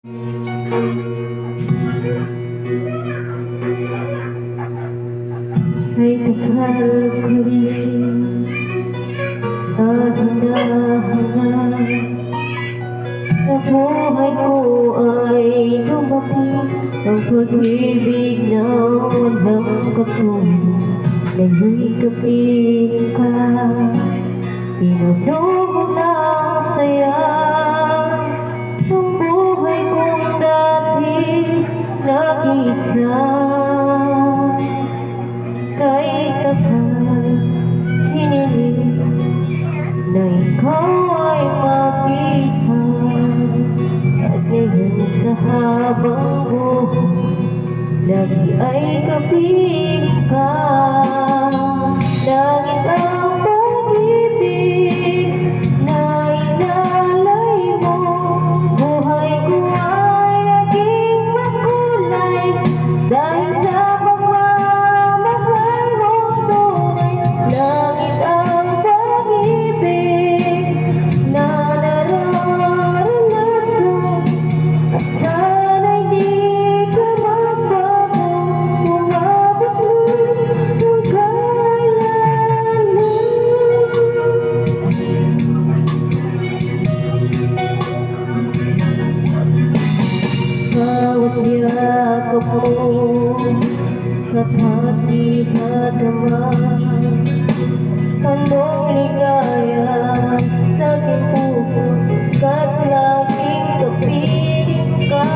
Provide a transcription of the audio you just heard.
Ay taghal ko rin dahan-dahan na buhay ko ay dumating ang pag-ibig na walang katulad. Ngayon kapiling ka, tinanong mo ng saya ang buhay kong dati nag-isa. Kay taghal hiniling na ikaw ay makita, at ngayon sa habang buhay lagi ay kapiling ka. Langit ang pag-ibig na inalay mo, buhay ko ay naging makulay dahil sa pagmamahal mo tunay. Langit ang pag-ibig na nararanasan, at sana'y di ka magbago, umabot ng kailanman. Bawat yakap mo, kapatid na damang anong ligaya sa aking puso, ka't laging kapiling ka.